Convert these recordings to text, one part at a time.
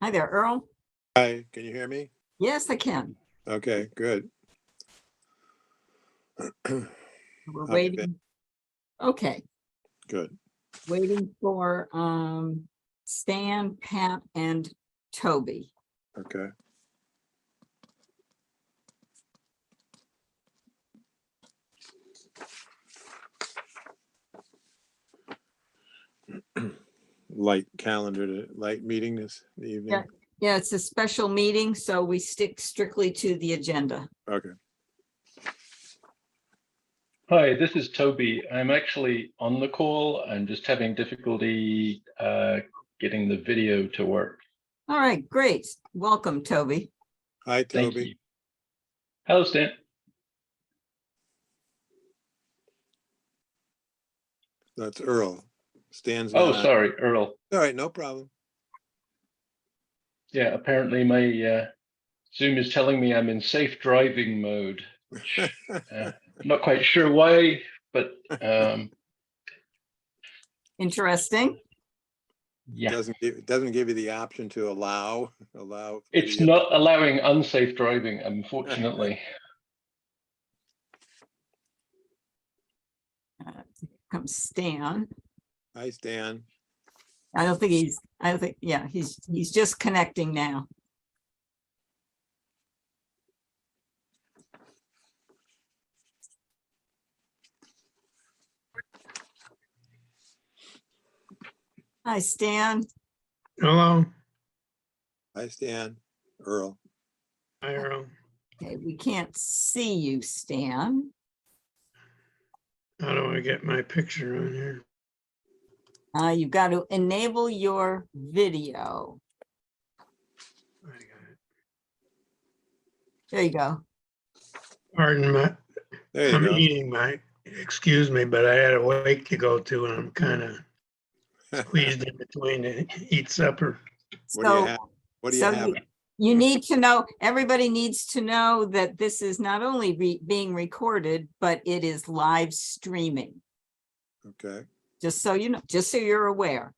Hi there, Earl. Hi, can you hear me? Yes, I can. Okay, good. We're How have you been? waiting. Okay, Good. waiting for Stan, Pat, and Toby. Okay. Light light meeting this evening. Yeah. Yeah, it's a special meeting, so we stick strictly to the agenda. Okay. Hi, this is Toby. I'm actually on the call. I'm just having difficulty getting the video to work. All right, great. Welcome, Toby. Hi, Thank Toby. you. Hello, Stan. That's Earl. Stan's Oh, not. sorry, Earl. All right, no problem. Yeah, apparently my Zoom is telling me I'm in safe driving mode, which I'm not quite sure why, but Interesting. yeah, It doesn't give you the option to allow it's video. not allowing unsafe driving, unfortunately. Comes Stan. Hi, Stan. I don't think, yeah, he's just connecting now. Hi, Stan. Hello, Hi, Stan. Earl. hi Earl. Okay, we can't see you, Stan. How do I get my picture on here? You've got to enable your video. I got it. There you go. Pardon my, There you I'm go. eating excuse me, but I had a wake to go to and I'm kind of squeezed in between to eat supper. What do you So, have? What do you have? you need to know, everybody needs to know that this is not only being recorded, but it is live streaming. Okay. Just so you know, just so you're aware.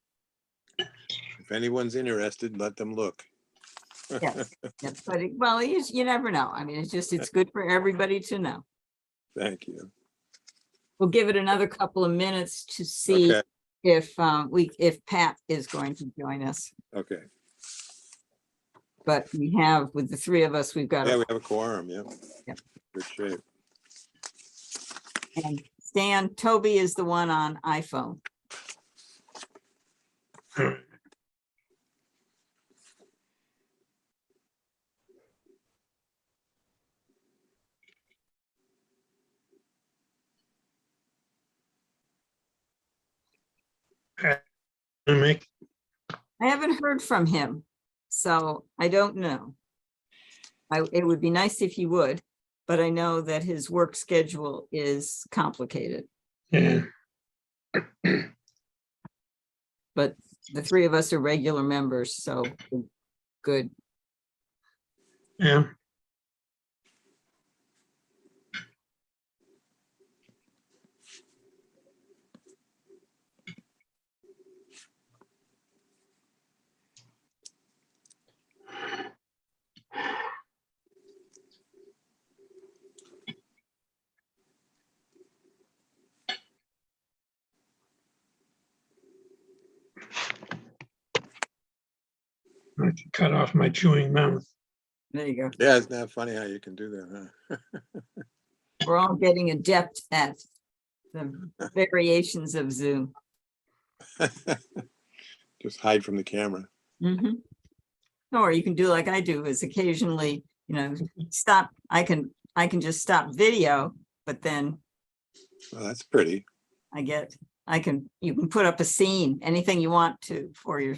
If anyone's interested, let them look. Yes. Yes, but well, you never know. I mean, it's good for everybody to know. Thank you. We'll give it another couple of minutes to see Okay. if Pat is going to join us. Okay. But we have, with the three of us, we've got Yeah, a we have a quorum. Yeah. Yep. Good shape. and Stan, Toby is the one on iPhone. All right. Make I haven't heard from him, so I don't know. It would be nice if he would, but I know that his work schedule is complicated. yeah, But the three of us are regular members, so good. yeah. I should cut off my chewing mouth. There you go. Yeah, isn't that funny how you can do that, huh? We're all getting adept at the variations of Zoom. Just hide from the camera. Mhm. Or you can do like I do, is occasionally, stop. I can just stop video, but then Well, that's pretty. you can put up a scene, anything you want to for your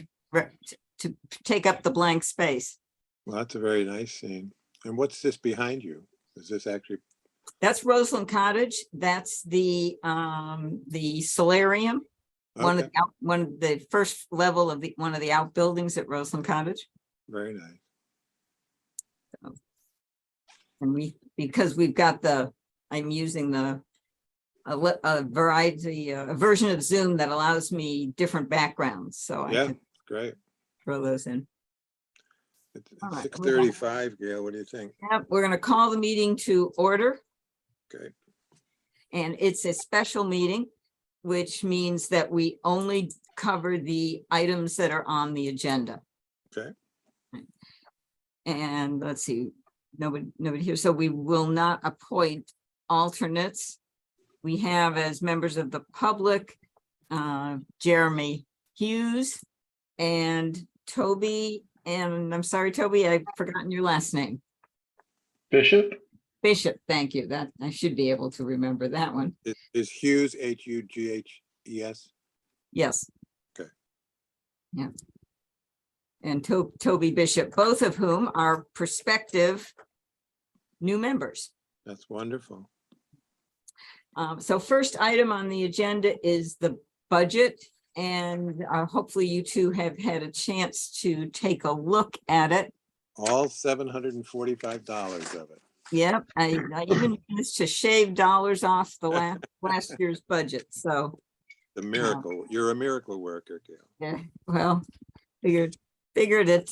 to take up the blank space. Well, that's a very nice scene. And what's this behind you? Is this actually? That's Roseland Cottage. That's the solarium, Okay. one of the first level of one of the outbuildings at Roseland Cottage. Very nice. And because we've got I'm using a version of Zoom that allows me different backgrounds, so I Yeah, can great. throw those in. It's All right, 6:35, Gail, what do you think? Yep, we're gonna call the meeting to order, Okay, and it's a special meeting, which means that we only cover the items that are on the agenda. okay, And let's see, nobody here, so we will not appoint alternates. We have as members of the public, Jeremy Hughes and Toby, and I'm sorry, Toby, I've forgotten your last name. Bishop? Bishop, thank you. That, I should be able to remember that one. is Hughes, Hughes? Yes. Okay. Yeah. And Toby Bishop, both of whom are prospective new members. That's wonderful. So first item on the agenda is the budget, and hopefully you two have had a chance to take a look at it. All $745 of it. Yep, I even managed to shave dollars off the last year's budget, so, The miracle, you're a miracle worker, Gail. yeah, well, figured it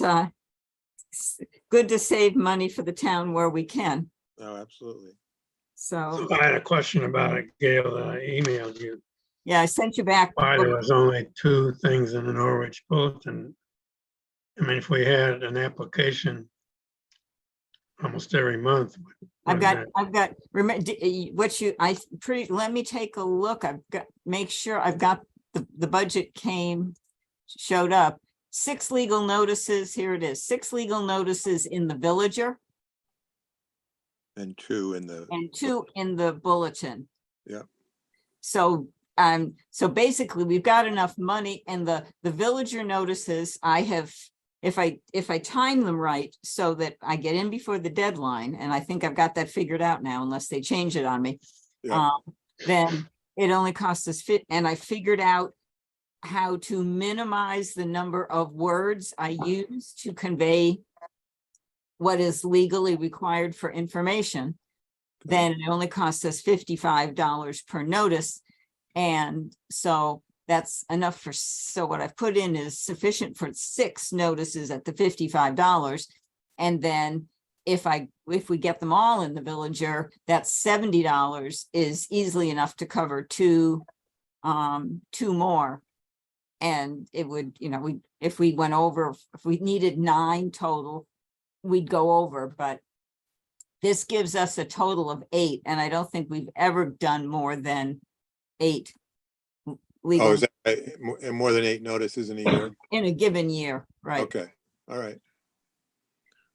good to save money for the town where we can, Oh, absolutely. so, I had a question about it, Gail, that I emailed you. yeah, I sent you back. Why there was only 2 things in the Norwich Bulletin. I mean, if we had an application almost every month. I've got, remember, what you, let me take a look. I've got, make sure I've got the budget showed up. 6 legal notices, here it is, 6 legal notices in the Villager And 2 in the. and 2 in the Bulletin. Yeah. So, so basically we've got enough money, and the Villager notices, I have, if I time them right so that I get in before the deadline, and I think I've got that figured out now, unless they change it on me. Yeah. Then it only costs us and I figured out how to minimize the number of words I use to convey what is legally required for information. Then it only costs us $55 per notice. And so that's enough for, so what I've put in is sufficient for 6 notices at the $55. And then if we get them all in the Villager, that's $70 is easily enough to cover 2 more. And it would, you know, if we went over, if we needed 9 total, we'd go over, but this gives us a total of 8. And I don't think we've ever done more than 8 legal Oh, is that right? And more than 8 notices in a year? in a given year, right? Okay, all right.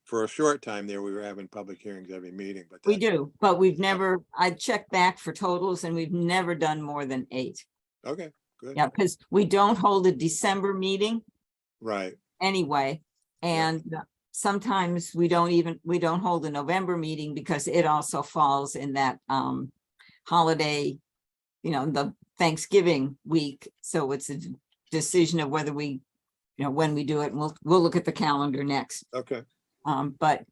For a short time there, we were having public hearings every meeting, but. We that's- do, but we've never, I checked back for totals and we've never done more than 8. Okay, good. Yeah, because we don't hold a December meeting Right, anyway. And sometimes we don't hold a November meeting because it also falls in that holiday, you know, the Thanksgiving week. So it's a decision of whether we, you know, when we do it, and we'll look at the calendar next. okay, But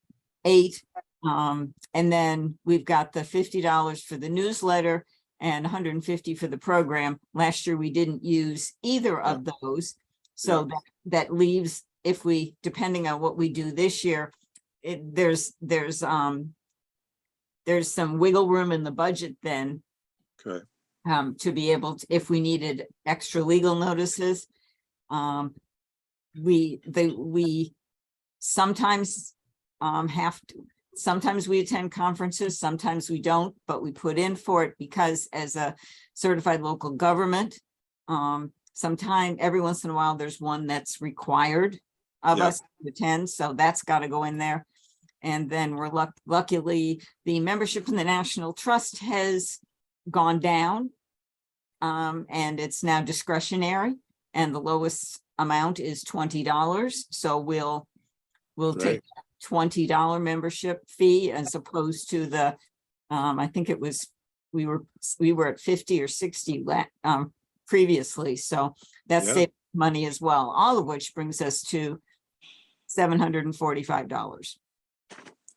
8, and then we've got the $50 for the newsletter and $150 for the program. Last year, we didn't use either of those. So that leaves, if we, depending on what we do this year, there's some wiggle room in the budget then okay, to be able to, if we needed extra legal notices. We sometimes sometimes we attend conferences, sometimes we don't, but we put in for it because as a certified local government, sometime every once in a while, there's one that's required of Yeah. us to attend, so that's got to go in there. And then we're luckily, the membership in the National Trust has gone down. And it's now discretionary, and the lowest amount is $20. So we'll take $20 membership fee as opposed to the, I think it was, we were at 50 or 60 previously. So that's Yeah. saved money as well, all of which brings us to $745.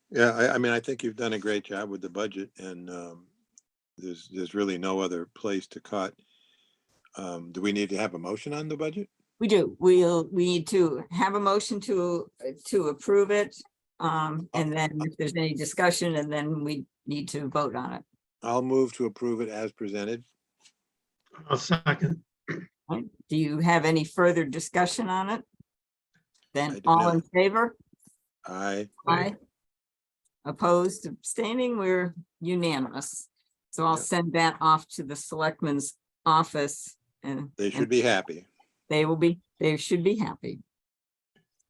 yeah, I mean, I think you've done a great job with the budget, and there's really no other place to cut. Do we need to have a motion on the budget? We do. We need to have a motion to approve it. And then if there's any discussion, and then we need to vote on it. I'll move to approve it as presented. I'll second. Right? Do you have any further discussion on it? I Then do all not. in favor? Aye. Aye. Opposed, abstaining, we're unanimous. So I'll Yep. send that off to the selectman's office and. They and should be happy. they should be happy.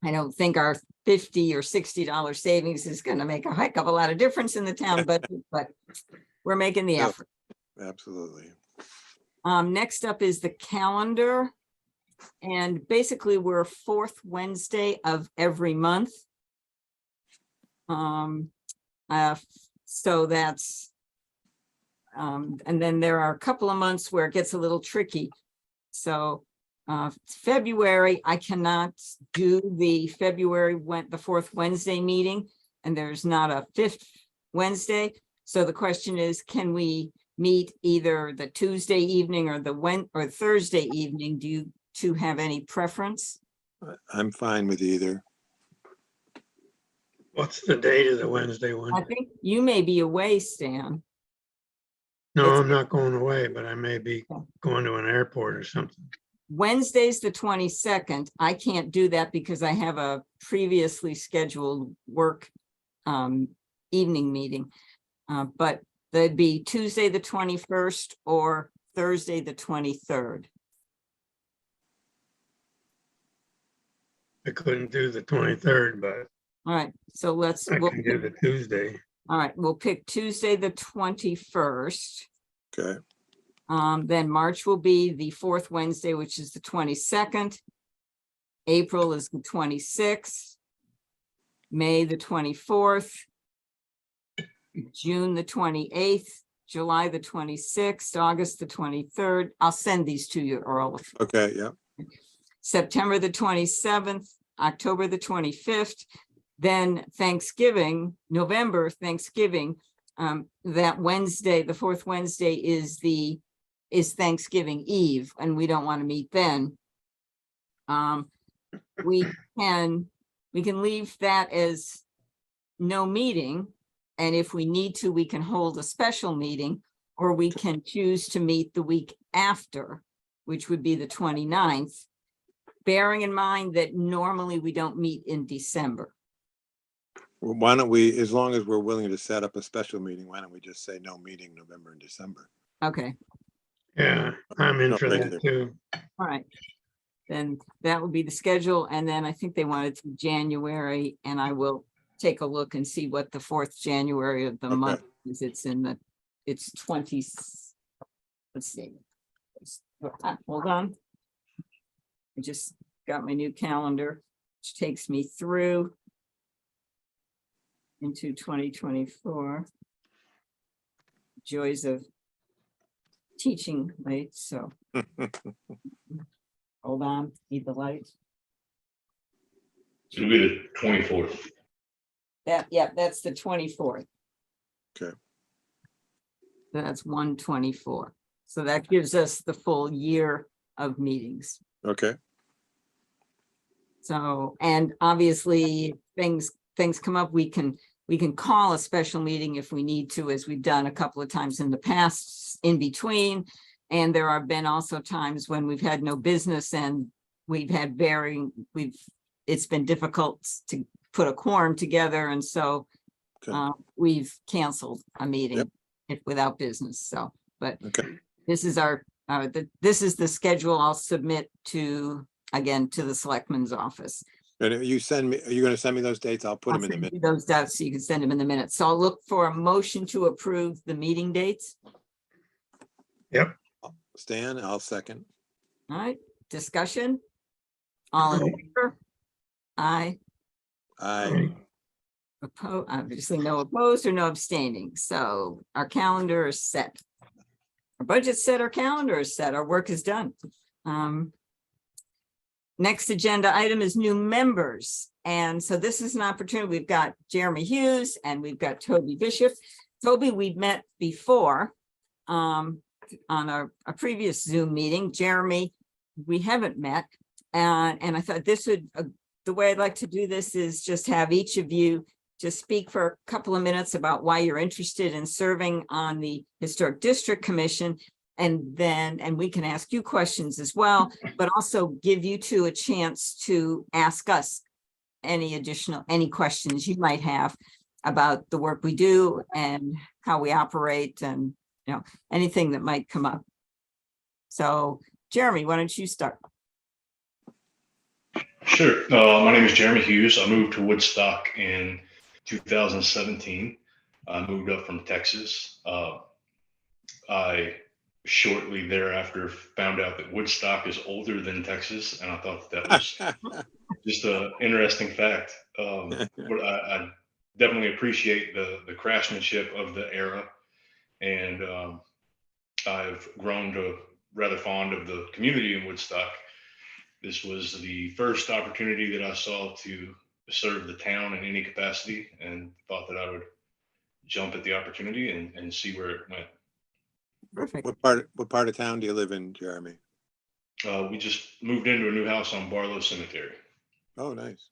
I don't think our $50 or $60 savings is gonna make a heck of a lot of difference in the town budget, but we're making the No. effort. Absolutely. Next up is the calendar. And basically, we're fourth Wednesday of every month. So that's, and then there are a couple of months where it gets a little tricky. So, February, I cannot do the the fourth Wednesday meeting, and there's not a fifth Wednesday. So the question is, can we meet either the Tuesday evening or or Thursday evening? Do you two have any preference? I'm fine with either. What's the date of the Wednesday I one? think you may be away, Stan. No, it's- I'm not going away, but I may be going to an airport or something. Wednesday's the 22nd. I can't do that because I have a previously scheduled work evening meeting. But there'd be Tuesday, the 21st or Thursday, the 23rd. I couldn't do the 23rd, but All right, so let's, I can do the Tuesday. all right, we'll pick Tuesday, the 21st. Okay. Then March will be the fourth Wednesday, which is the 22nd. April is the 26th. May, the 24th. June, the 28th, July, the 26th, August, the 23rd. I'll send these to you, Earl. Okay, yeah. September, the 27th, October, the 25th. Then Thanksgiving, November, Thanksgiving. That Wednesday, the fourth Wednesday is Thanksgiving Eve, and we don't want to meet then. We can leave that as no meeting. And if we need to, we can hold a special meeting, or we can choose to meet the week after, which would be the 29th, bearing in mind that normally we don't meet in December. Well, why don't we, as long as we're willing to set up a special meeting, why don't we just say no meeting November and December? Okay, Yeah, I'm in Not for that regular. too. all right. Then that will be the schedule. And then I think they wanted to January, and I will take a look and see what the fourth January of the Okay. month is. It's 20. Let's see. Hold on. I just got my new calendar, which takes me through into 2024. Joys of teaching late, so hold on, need the light. It'll be the 24th. That's the 24th. Okay. That's 1/24. So that gives us the full year of meetings. Okay, So, and obviously, things come up, we can call a special meeting if we need to, as we've done a couple of times in the past in between. And there have been also times when we've had no business and we've had it's been difficult to put a quorum together, and so okay, we've canceled a meeting Yep. without business, so, but okay. this is this is the schedule I'll submit to the selectman's office. And if you send me, are you gonna send me those dates? I'll put I'll them in the send minute. you those down so you can send them in the minutes. So I'll look for a motion to approve the meeting dates. Stan, I'll second. All right, discussion? All in favor? Aye. Aye. Obviously no opposed or no abstaining. So our calendar is set. Our budget's set, our calendar is set, our work is done. Next agenda item is new members. And so this is an opportunity. We've got Jeremy Hughes and we've got Toby Bishop. Toby, we've met before on a previous Zoom meeting. Jeremy, we haven't met. And I thought this would, the way I'd like to do this is just have each of you just speak for a couple of minutes about why you're interested in serving on the Historic District Commission. And we can ask you questions as well, but also give you two a chance to ask us any questions you might have about the work we do and how we operate and, anything that might come up. So Jeremy, why don't you start? Sure. My name is Jeremy Hughes. I moved to Woodstock in 2017. I moved up from Texas. I shortly thereafter found out that Woodstock is older than Texas, and I thought that was just an interesting fact. But I definitely appreciate the craftsmanship of the era, and I've grown to rather fond of the community in Woodstock. This was the first opportunity that I saw to serve the town in any capacity, and thought that I would jump at the opportunity and see where it went. Perfect. What part of town do you live in, Jeremy? We just moved into a new house on Barlow Cemetery. Oh, nice.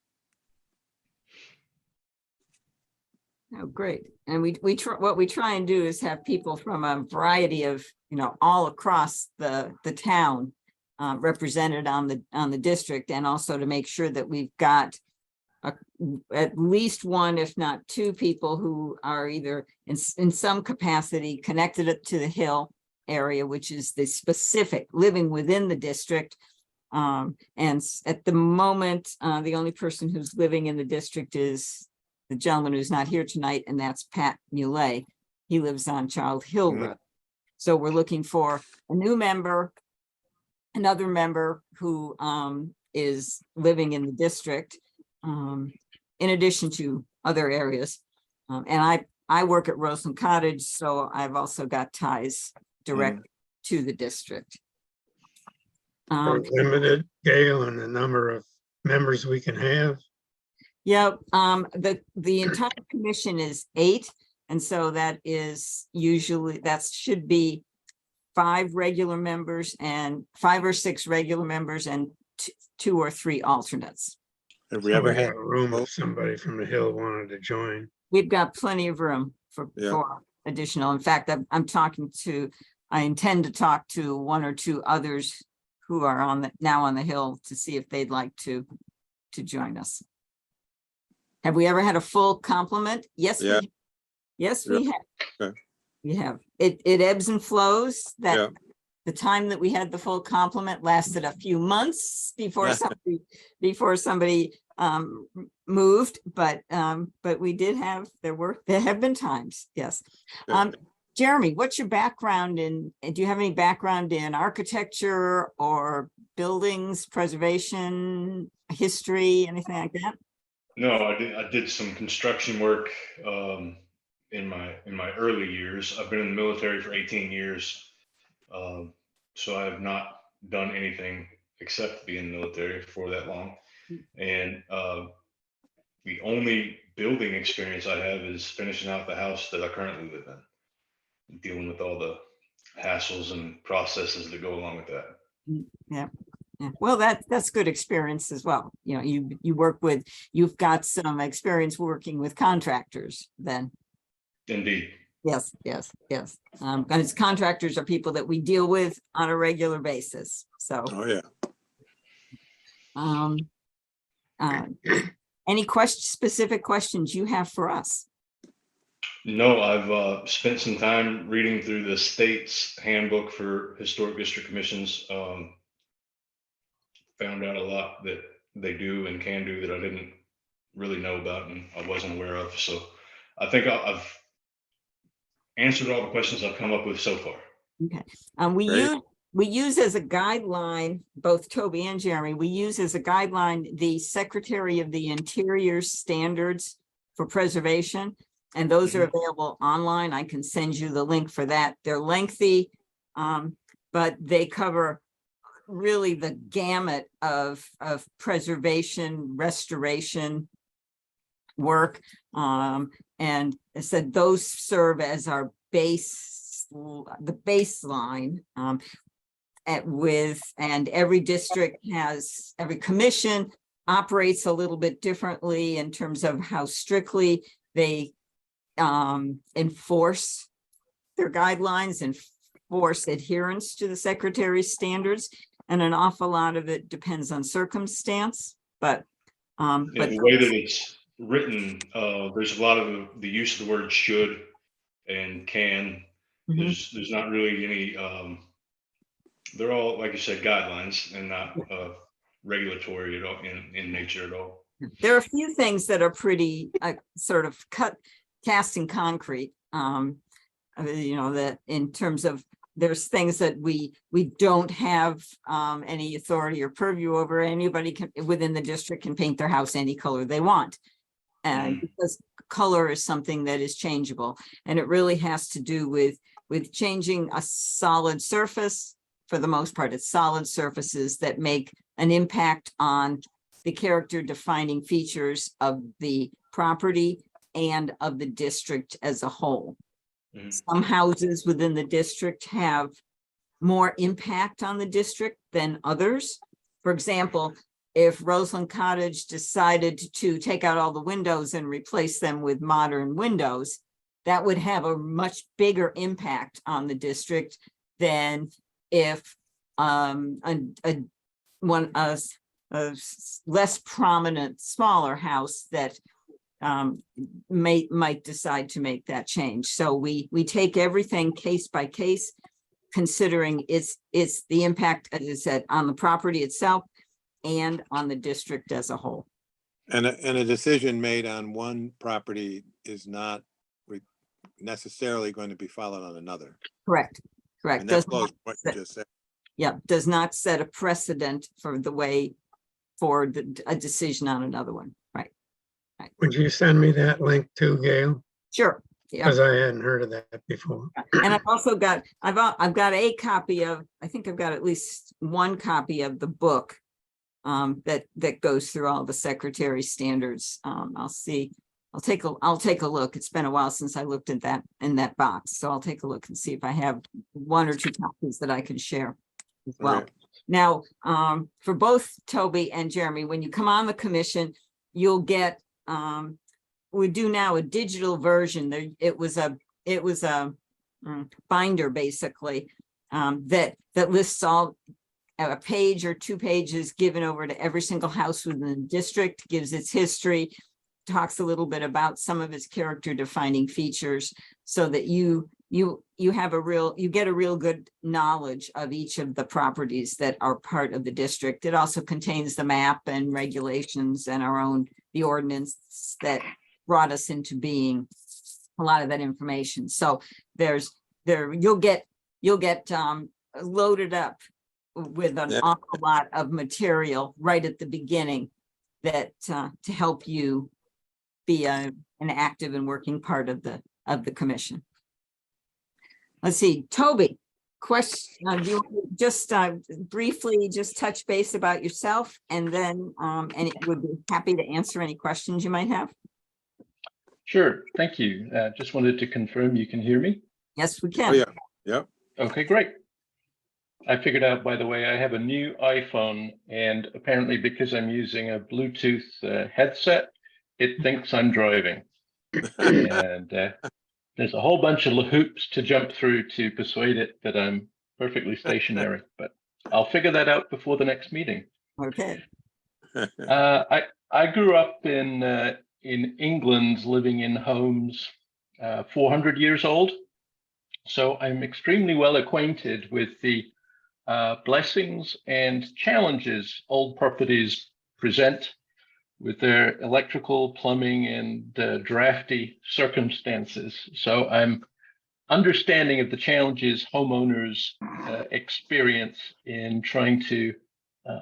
Oh, great. And what we try and do is have people from a variety of, all across the town represented on the district, and also to make sure that we've got at least one, if not two people who are either in some capacity connected to the Hill area, which is the specific living within the district. And at the moment, the only person who's living in the district is the gentleman who's not here tonight, and that's Pat Muley. He lives on Child Hill Road. So we're looking for a new member, another member who is living in the district, in addition to other areas. And I work at Roseland Cottage, so I've also got ties direct to the district. Or limited, Gail, in the number of members we can have. Yeah, the entire commission is 8, and so that is usually, that should be 5 regular members and 5 or 6 regular members and 2 or 3 alternates. Have we So ever we had have a room if somebody from the Hill wanted to join. We've got plenty of room for additional. In fact, I intend to talk to 1 or 2 others who are now on the Hill to see if they'd like to join us. Have we ever had a full complement? Yes. Yeah. Yes, Yeah. we have. Okay. We have. It ebbs and flows. That Yeah. the time that we had the full complement lasted a few months before somebody moved, but we did have, there have been times. Yes. Jeremy, what's your background in, do you have any background in architecture or buildings, preservation, history, anything like that? No, I did some construction work in my early years. I've been in the military for 18 years. So I have not done anything except be in the military for that long. And the only building experience I have is finishing out the house that I currently live in, dealing with all the hassles and processes that go along with that. Yeah. Yeah. Well, that's good experience as well. You've got some experience working with contractors then. Indeed. Yes. Because contractors are people that we deal with on a regular basis. So, Oh, yeah. Any specific questions you have for us? No, I've spent some time reading through the state's handbook for historic district commissions. Found out a lot that they do and can do that I didn't really know about and I wasn't aware of. So I think I've answered all the questions I've come up with so far. Okay. Great. We use as a guideline, both Toby and Jeremy, we use as a guideline the Secretary of the Interior standards for preservation. And those are available online. I can send you the link for that. They're lengthy, but they cover really the gamut of preservation, restoration work. And I said those serve as our base, the baseline. and every district every commission operates a little bit differently in terms of how strictly they enforce their guidelines and force adherence to the secretary's standards. And an awful lot of it depends on circumstance, but The way that it's written, there's a lot of the use of the word should and can. Mhm. There's not really any, they're all, like you said, guidelines and not regulatory at all in nature at all. There are a few things that are pretty sort of cast in concrete. That in terms of there's things that we don't have any authority or purview over. Anybody within the district can paint their house any color they want. And because color is something that is changeable, and it really has to do with changing a solid surface. For the most part, it's solid surfaces that make an impact on the character defining features of the property and of the district as a whole. Some houses within the district have more impact on the district than others. For example, if Roseland Cottage decided to take out all the windows and replace them with modern windows, that would have a much bigger impact on the district than if a less prominent, smaller house that might decide to make that change. So we take everything case by case, considering it's the impact, as I said, on the property itself and on the district as a whole. And a decision made on one property is not necessarily going to be followed on another. Correct. And that's close to what you just said. Yeah, does not set a precedent for the way for a decision on another one. Right. Would you send me that link too, Gail? Sure. Yeah. Because I hadn't heard of that before. And I've also got, I've got a copy of, I think I've got at least one copy of the book that goes through all the secretary standards. I'll take a look. It's been a while since I looked at that in that box. So I'll take a look and see if I have one or two copies that I can share as well. Okay. Now, for both Toby and Jeremy, when you come on the commission, you'll get, we do now a digital version. There, it was a binder basically that lists all a page or 2 pages given over to every single house within the district, gives its history, talks a little bit about some of its character defining features, so that you get a real good knowledge of each of the properties that are part of the district. It also contains the map and regulations and the ordinance that brought us into being, a lot of that information. So you'll get loaded up with an awful lot of material right at the beginning that to help you be an active and working part of the commission. Let's see, Toby, question, do you just briefly just touch base about yourself, and then and it would be happy to answer any questions you might have. Sure, thank you. Just wanted to confirm you can hear me. Yes, we Oh, can. yeah. Yep. Okay, great. I figured out, by the way, I have a new iPhone, and apparently because I'm using a Bluetooth headset, it thinks I'm driving. And there's a whole bunch of hoops to jump through to persuade it that I'm perfectly stationary, but I'll figure that out before the next meeting. Okay. I grew up in England, living in homes 400 years old. So I'm extremely well acquainted with the blessings and challenges old properties present with their electrical, plumbing, and drafty circumstances. So I'm understanding of the challenges homeowners experience in trying to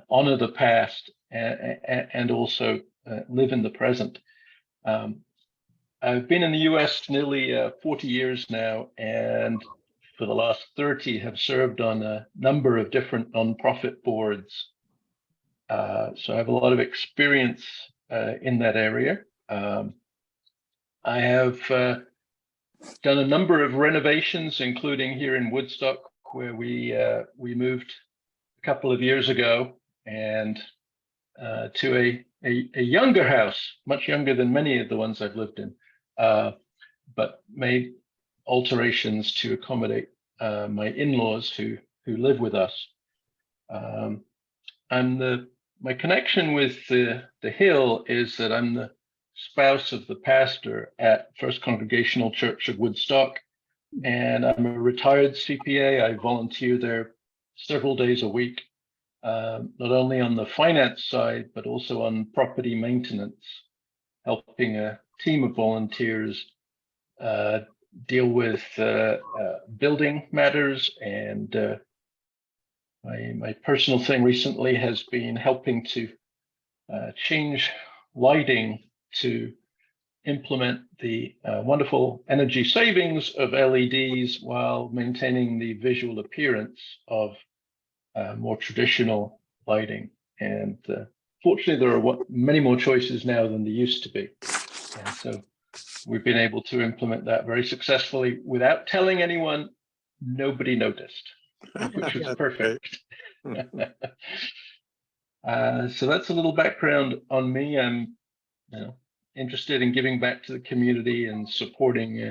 honor the past and also live in the present. I've been in the US nearly 40 years now, and for the last 30 have served on a number of different nonprofit boards. So I have a lot of experience in that area. I have done a number of renovations, including here in Woodstock, where we moved couple of years ago, and to a younger house, much younger than many of the ones I've lived in, but made alterations to accommodate my in-laws who live with us. My connection with the Hill is that I'm the spouse of the pastor at First Congregational Church of Woodstock, and I'm a retired CPA. I volunteer there several days a week, not only on the finance side, but also on property maintenance, helping a team of volunteers deal with building matters. And my personal thing recently has been helping to change lighting to implement the wonderful energy savings of LEDs while maintaining the visual appearance of more traditional lighting. And fortunately, there are many more choices now than there used to be. And so we've been able to implement that very successfully without telling anyone. Nobody noticed, which was perfect. So that's a little background on me. I'm interested in giving back to the community and supporting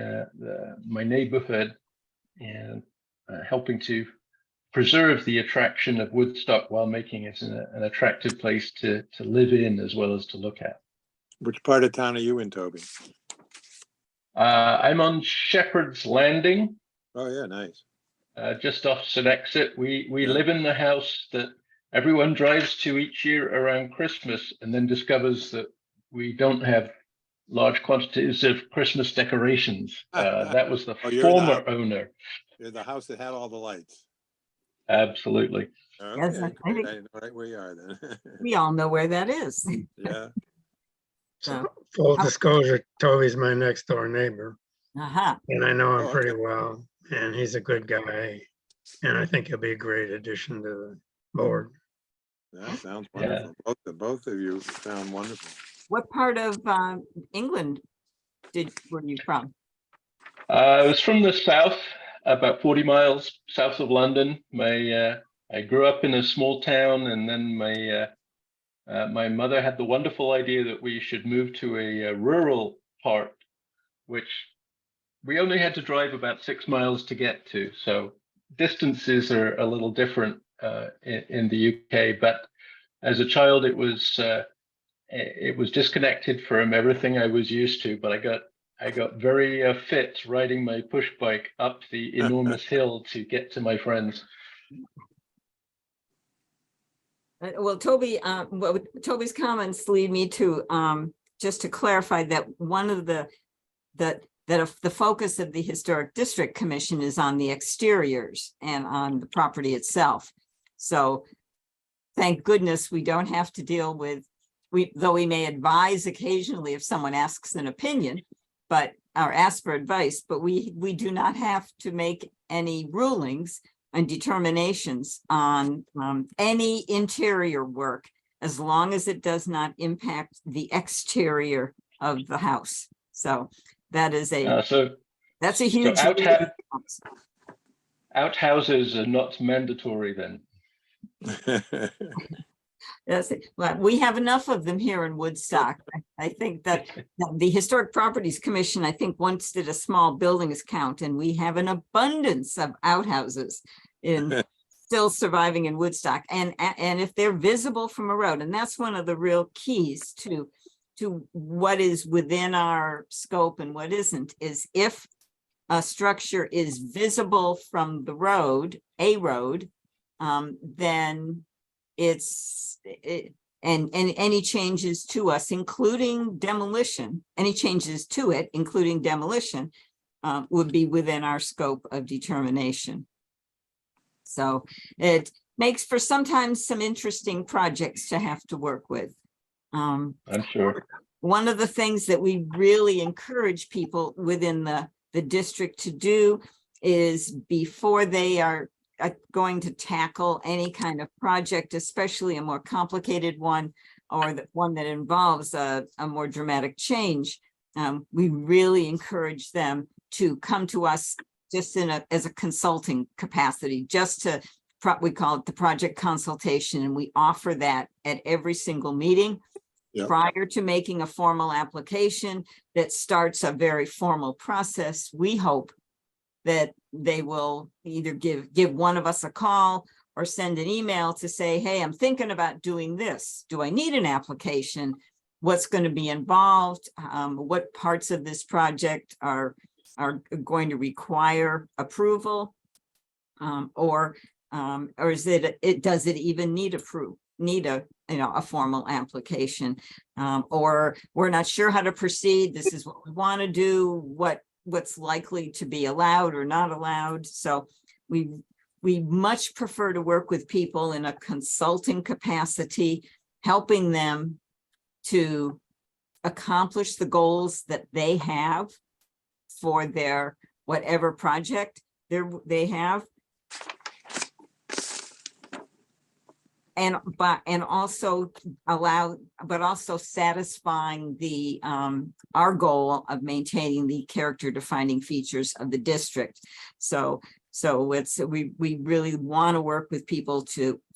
my neighborhood, and helping to preserve the attraction of Woodstock while making it an attractive place to live in as well as to look at. Which part of town are you in, Toby? I'm on Shepherd's Landing. Oh, yeah, nice. Just opposite exit. We Yeah. live in the house that everyone drives to each year around Christmas and then discovers that we don't have large quantities of Christmas decorations. That was the Oh, you're in the former house. owner. You're the house that had all the lights. Absolutely. Yes, Okay, I great. think- I know right where you are then. We all know where that is. Yeah. So, Full disclosure, Toby's my next door neighbor, aha. and I know him Oh, pretty okay. well, and he's a good guy. And I think he'll be a great addition to the board. That sounds Yeah. wonderful. Both of you sound wonderful. What part of England were you from? I was from the south, about 40 miles south of London. I grew up in a small town, and then my mother had the wonderful idea that we should move to a rural part, which we only had to drive about 6 miles to get to. So distances are a little different in the UK, but as a child, it was disconnected from everything I was used to. But I got very fit riding my push bike up the enormous hill to get to my friends. Well, Toby, Toby's comments lead me to just to clarify that one of the focus of the Historic District Commission is on the exteriors and on the property itself. So thank goodness we don't have to deal with, though we may advise occasionally if someone asks an opinion, or ask for advice, but we do not have to make any rulings and determinations on any interior work, as long as it does not impact the exterior of the house. So that is that's a huge. Outhouses are not mandatory then. Yes, well, we have enough of them here in Woodstock. I think that the Historic Properties Commission, I think, once did a small buildings count, and we have an abundance of outhouses still surviving in Woodstock. And if they're visible from a road, and that's one of the real keys to what is within our scope and what isn't, is if a structure is visible from the road, then and any changes to us, including demolition, would be within our scope of determination. So it makes for sometimes some interesting projects to have to work with. I'm sure. One of the things that we really encourage people within the district to do is, before they are going to tackle any kind of project, especially a more complicated one, or one that involves a more dramatic change, we really encourage them to come to us just as a consulting capacity, just we call it the project consultation, and we offer that at every single meeting. Yep. Prior to making a formal application that starts a very formal process, we hope that they will either give one of us a call or send an email to say, hey, I'm thinking about doing this. Do I need an application? What's going to be involved? What parts of this project are going to require approval? Or is does it even need a formal application? Or we're not sure how to proceed. This is what we want to do. What's likely to be allowed or not allowed. So we much prefer to work with people in a consulting capacity, helping them to accomplish the goals that they have for their whatever project they have. And also satisfying the our goal of maintaining the character defining features of the district. So we really want to work with people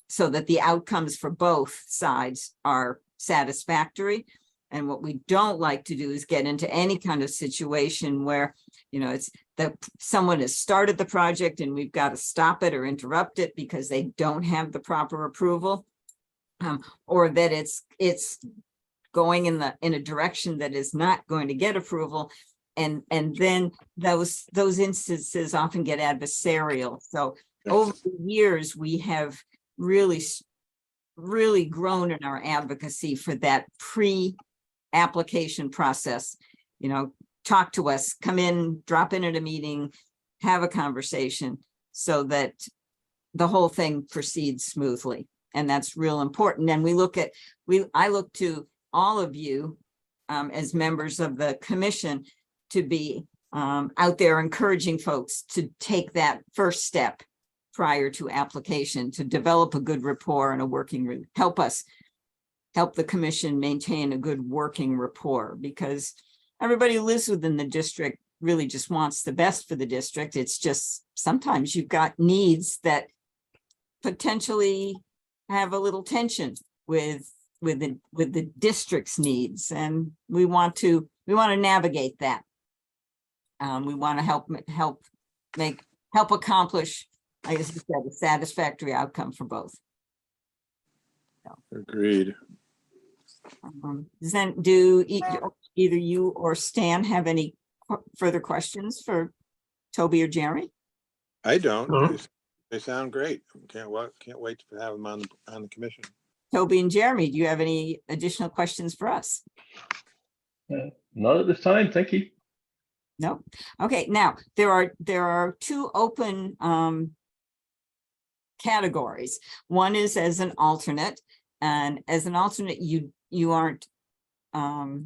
so that the outcomes for both sides are satisfactory. And what we don't like to do is get into any kind of situation where, it's that someone has started the project and we've got to stop it or interrupt it because they don't have the proper approval, or that it's going in a direction that is not going to get approval. And then those instances often get adversarial. So over the years, we have really grown in our advocacy for that pre-application process. Talk to us, come in, drop in at a meeting, have a conversation so that the whole thing proceeds smoothly. And that's real important. And I look to all of you as members of the commission to be out there encouraging folks to take that first step prior to application, to develop a good rapport and a working, help the commission maintain a good working rapport, because everybody who lives within the district really just wants the best for the district. It's just sometimes you've got needs that potentially have a little tension with the district's needs, and we want to navigate that. We want to help accomplish, like I said, a satisfactory outcome for both. Agreed. Do either you or Stan have any further questions for Toby or Jeremy? I don't. No. They sound great. Can't wait to have them on the commission. Toby and Jeremy, do you have any additional questions for us? Not at this time. Thank you. No. Okay. Now there are two open categories. One is as an alternate, and as an alternate, you aren't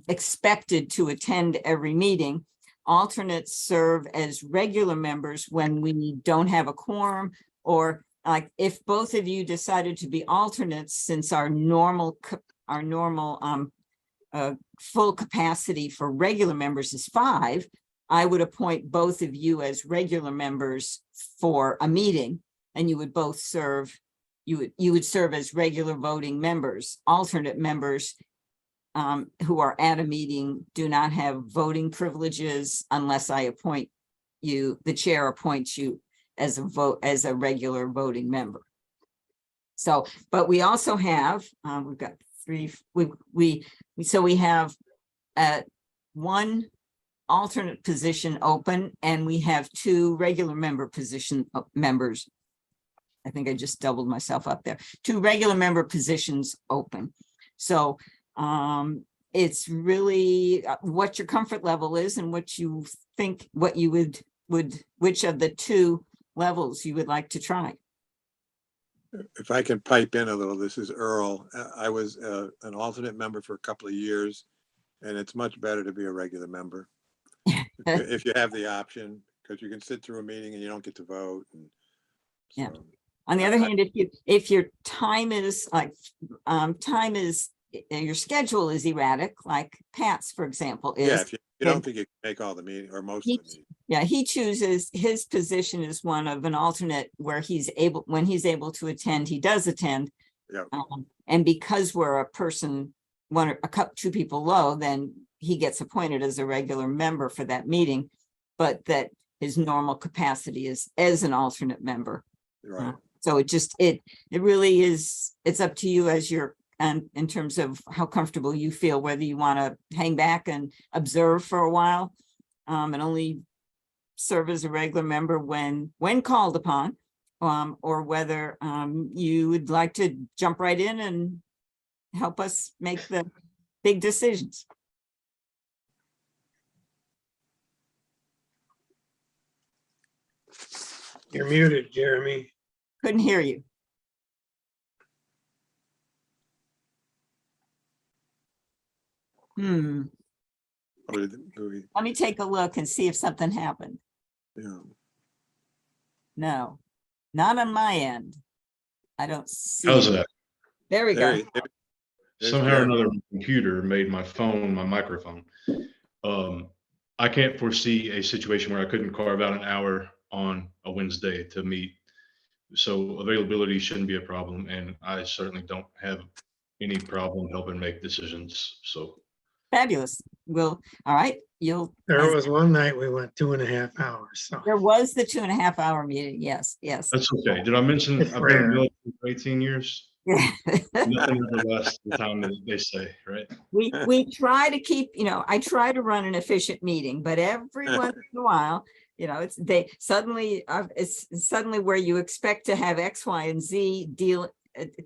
expected to attend every meeting. Alternates serve as regular members when we don't have a quorum, or like if both of you decided to be alternates, since our normal full capacity for regular members is 5, I would appoint both of you as regular members for a meeting, and you would both serve. You would serve as regular voting members. Alternate members who are at a meeting do not have voting privileges unless I appoint you, the chair appoints you as a regular voting member. So, but we also have, we've got 3, we have one alternate position open, and we have 2 regular member members. I think I just doubled myself up there. 2 regular member positions open. So it's really what your comfort level is and what you think, what you would which of the 2 levels you would like to try. If I can pipe in a little, this is Earl. I was an alternate member for a couple of years, and it's much better to be a regular member if you have the option, because you can sit through a meeting and you don't get to vote. And so, Yeah. On the other hand, if your time is your schedule is erratic, like Pat's, for example, is. yeah, if you don't think you can make all the meeting or most of the meetings. Yeah, he chooses, his position is one of an alternate where when he's able to attend, he does attend. Yeah. And because we're a person, two people low, then he gets appointed as a regular member for that meeting. But that his normal capacity is as an alternate member. Right. So it really is, it's up to you as your, and in terms of how comfortable you feel, whether you want to hang back and observe for a while, and only serve as a regular member when called upon, or whether you would like to jump right in and help us make the big decisions. You're muted, Jeremy. Couldn't hear you. Or do we- Let me take a look and see if something happened. yeah. No, not on my end. I don't see. How's that? There we There go. there's Somehow or Jeremy. another, my computer made my phone my microphone. I can't foresee a situation where I couldn't carve out an hour on a Wednesday to meet. So availability shouldn't be a problem, and I certainly don't have any problem helping make decisions. So Fabulous. All right, There was one night we went 2.5 hours, so. there was the 2.5 hour meeting. Yes, yes. that's okay. Did I mention It's I've been in the rare. military for 18 years? Nothing ever lasts the time that they say, right? We try to keep, I try to run an efficient meeting, but every once in a while, it's suddenly where you expect to have X, Y, and Z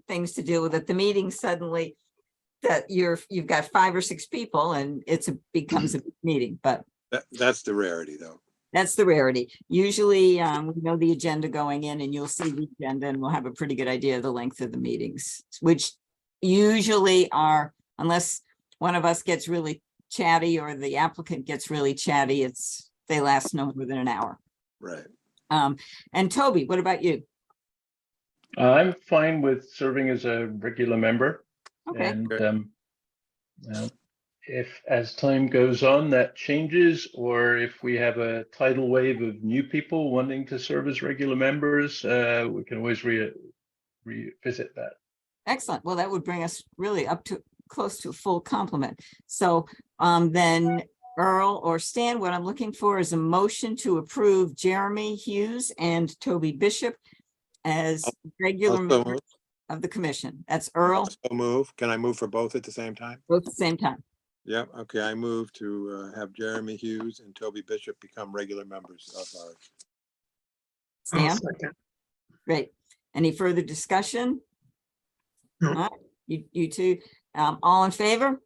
things to deal with at the meeting, suddenly that you've got 5 or 6 people and becomes a big meeting, but That's the rarity, though. that's the rarity. Usually, we know the agenda going in and you'll see the agenda and we'll have a pretty good idea of the length of the meetings, which usually are, unless one of us gets really chatty or the applicant gets really chatty, they last no more than an hour. Right. And Toby, what about you? I'm fine with serving as a regular member. Okay, And Good. if as time goes on that changes, or if we have a tidal wave of new people wanting to serve as regular members, we can always revisit that. excellent. Well, that would bring us really up to close to a full complement. So then Earl or Stan, what I'm looking for is a motion to approve Jeremy Hughes and Toby Bishop as regular Also members move. of the commission. That's Earl, Also move. Can I move for both at the same time? both at the same time. Yep. Okay. I move to have Jeremy Hughes and Toby Bishop become regular members of our. I'll Stan, second. great. Any further discussion? No. All right, you two, all in favor?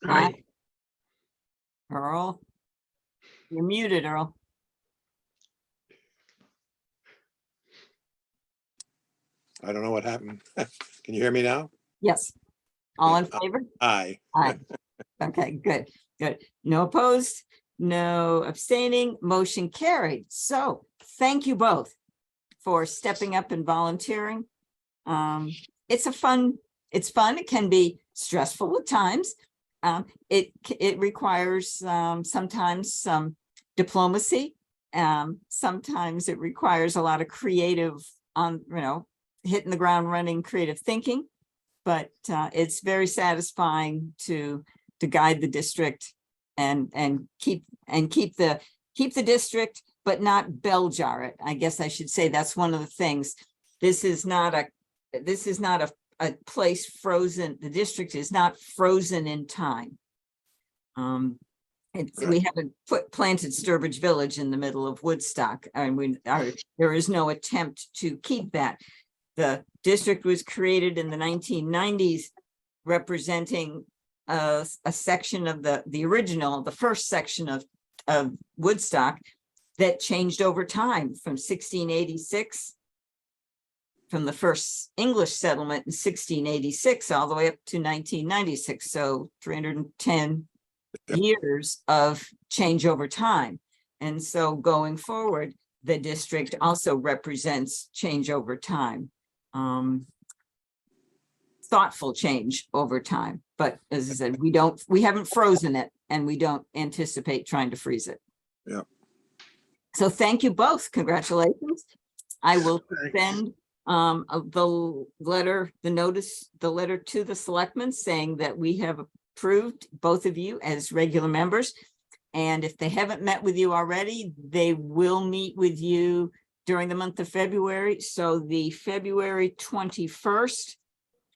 Aye. Earl? You're muted, Earl. I don't know what happened. Can you hear me now? Yes. All in favor? Aye. Aye. Okay, good, good. No opposed, no abstaining, motion carried. So thank you both for stepping up and volunteering. It's fun. It can be stressful at times. It requires sometimes some diplomacy. Sometimes it requires a lot of creative hitting the ground running, creative thinking. But it's very satisfying to guide the district and keep the district, but not bell jar it. I guess I should say that's one of the things. This is not a place frozen. The district is not frozen in time. We haven't planted Sturbridge Village in the middle of Woodstock, and there is no attempt to keep that. The district was created in the 1990s, representing a section of the first section of Woodstock that changed over time from 1686, from the first English settlement in 1686 all the way up to 1996. So 310 years of change over time. And so going forward, the district also represents change over time. Thoughtful change over time, but as I said, we haven't frozen it, and we don't anticipate trying to freeze it. Yeah. So thank you both. Congratulations. I will Thanks. send the letter, the letter to the selectmen saying that we have approved both of you as regular members. And if they haven't met with you already, they will meet with you during the month of February. So the February 21st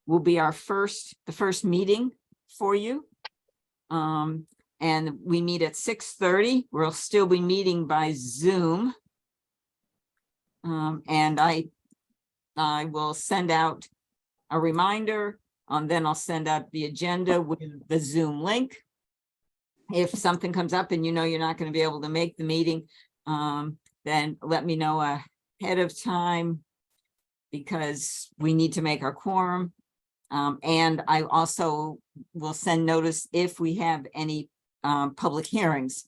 will be the first meeting for you. And we meet at 6:30. We'll still be meeting by Zoom. And I will send out a reminder, then I'll send out the agenda with the Zoom link. If something comes up and you know you're not going to be able to make the meeting, then let me know ahead of time because we need to make our quorum. And I also will send notice if we have any public hearings,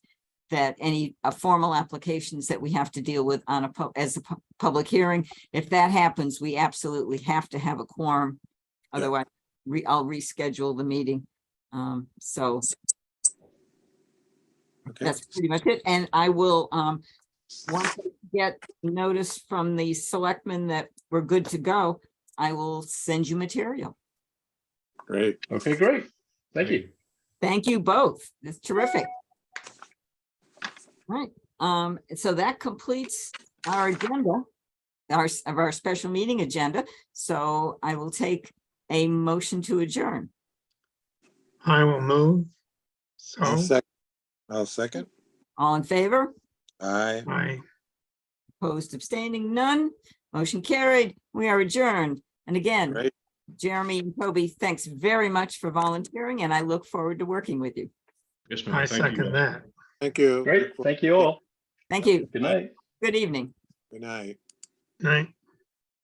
that any formal applications that we have to deal with on as a public hearing. If that happens, we absolutely have to have a quorum. Yeah. Otherwise, I'll reschedule the meeting. So Okay, that's pretty much it. And I will, once I get notice from the selectmen that we're good to go, I will send you material. great. Okay, great. Thank you. Thank you both. It's terrific. Right. So that completes our agenda, our special meeting agenda. So I will take a motion to adjourn. I will move. I'll So, I'll second. All in favor? Aye. I, Opposed, abstaining, none. Motion carried. We are adjourned. And again, Great. Jeremy and Toby, thanks very much for volunteering, and I look forward to working with you. Yes, ma'am. I Thank you. second that. Thank you. Great. Thank you all. Thank you. Good night. Good evening. Good night. Night.